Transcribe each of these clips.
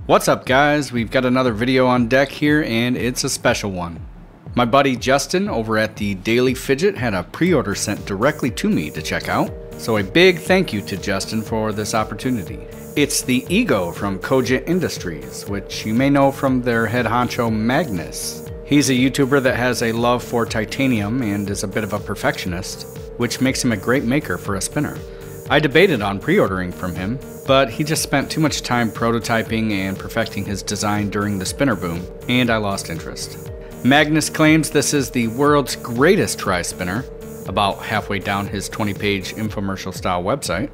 What's up guys, we've got another video on deck here and it's a special one. My buddy Justin over at the Daily Fidget had a pre-order sent directly to me to check out, so a big thank you to Justin for this opportunity. It's the Ego from Cogent Industries, which you may know from their head honcho Magnus. He's a YouTuber that has a love for titanium and is a bit of a perfectionist, which makes him a great maker for a spinner. I debated on pre-ordering from him, but he just spent too much time prototyping and perfecting his design during the spinner boom, and I lost interest. Magnus claims this is the world's greatest tri-spinner, about halfway down his 20-page infomercial-style website.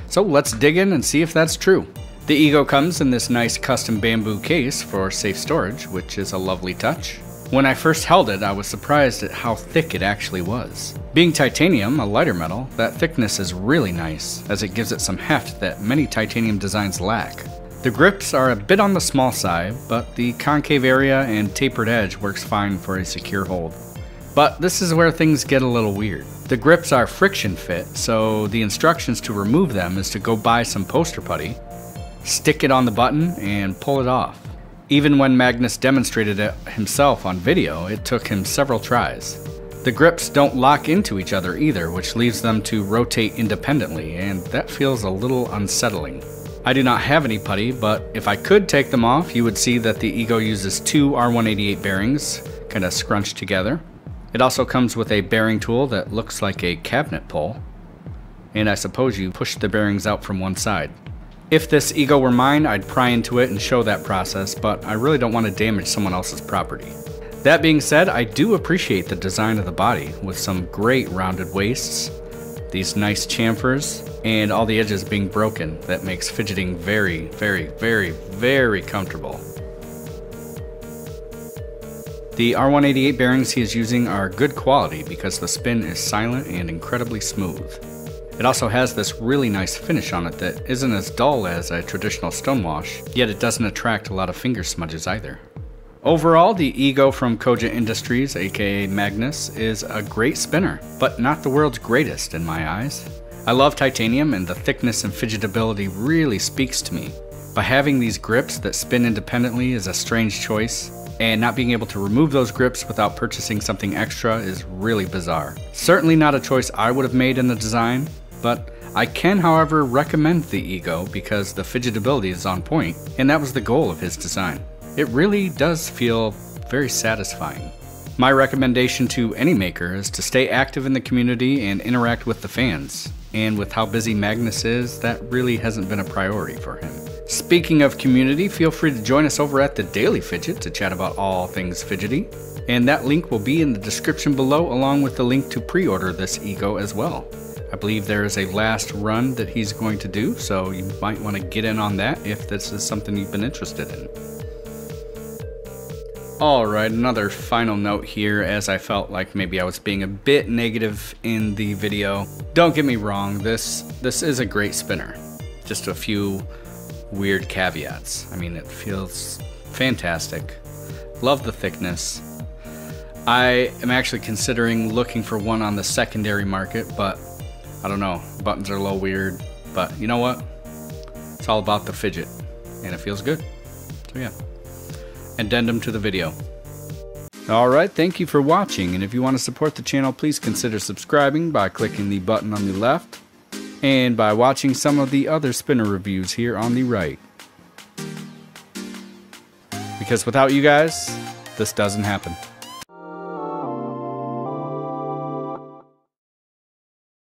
So let's dig in and see if that's true. The Ego comes in this nice custom bamboo case for safe storage, which is a lovely touch. When I first held it, I was surprised at how thick it actually was. Being titanium, a lighter metal, that thickness is really nice, as it gives it some heft that many titanium designs lack. The grips are a bit on the small side, but the concave area and tapered edge works fine for a secure hold. But this is where things get a little weird. The grips are friction fit, so the instructions to remove them is to go buy some poster putty, stick it on the button, and pull it off. Even when Magnus demonstrated it himself on video, it took him several tries. The grips don't lock into each other either, which leaves them to rotate independently, and that feels a little unsettling. I do not have any putty, but if I could take them off, you would see that the Ego uses two R188 bearings, kind of scrunched together. It also comes with a bearing tool that looks like a cabinet pull, and I suppose you push the bearings out from one side. If this Ego were mine, I'd pry into it and show that process, but I really don't want to damage someone else's property. That being said, I do appreciate the design of the body, with some great rounded waists, these nice chamfers, and all the edges being broken. That makes fidgeting very, very, very, very comfortable. The R188 bearings he is using are good quality because the spin is silent and incredibly smooth. It also has this really nice finish on it that isn't as dull as a traditional stonewash, yet it doesn't attract a lot of finger smudges either. Overall, the Ego from Cogent Industries, aka Magnus, is a great spinner, but not the world's greatest in my eyes. I love titanium and the thickness and fidgetability really speaks to me. But having these grips that spin independently is a strange choice, and not being able to remove those grips without purchasing something extra is really bizarre. Certainly not a choice I would have made in the design, but I can, however, recommend the Ego because the fidgetability is on point, and that was the goal of his design. It really does feel very satisfying. My recommendation to any maker is to stay active in the community and interact with the fans, and with how busy Magnus is, that really hasn't been a priority for him. Speaking of community, feel free to join us over at the Daily Fidget to chat about all things fidgety, and that link will be in the description below along with the link to pre-order this Ego as well. I believe there is a last run that he's going to do, so you might want to get in on that if this is something you've been interested in. Alright, another final note here, as I felt like maybe I was being a bit negative in the video. Don't get me wrong, this is a great spinner. Just a few weird caveats. I mean, it feels fantastic. Love the thickness. I am actually considering looking for one on the secondary market, but I don't know, buttons are a little weird, but you know what? It's all about the fidget, and it feels good. So yeah. Addendum to the video. Alright, thank you for watching, and if you want to support the channel, please consider subscribing by clicking the button on the left, and by watching some of the other spinner reviews here on the right. Because without you guys, this doesn't happen.